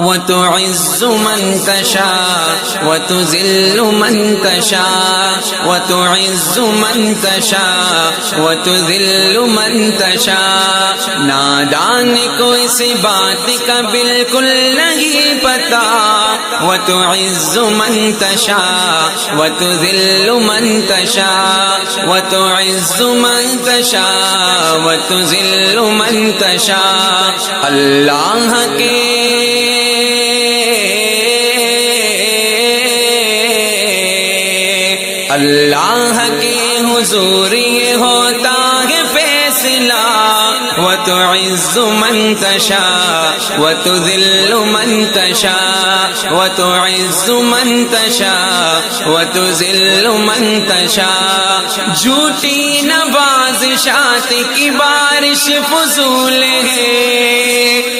وتعز من تشاء وتذل من تشاء وتعز من تشاء وتذل من تشاء. نادان کو اس بات کا بالکل نہیں پتا. وتعز من تشاء وتذل من تشاء وتعز من تشاء وتذل من تشاء. اللہ کے اللہ کے حضور یہ ہوتا ہے فیصلہ. وتعز من تشاء وتذل من تشاء وتعز من تشاء وتذل من تشاء. جھوٹی نوازشات کی بارش فضول ہے.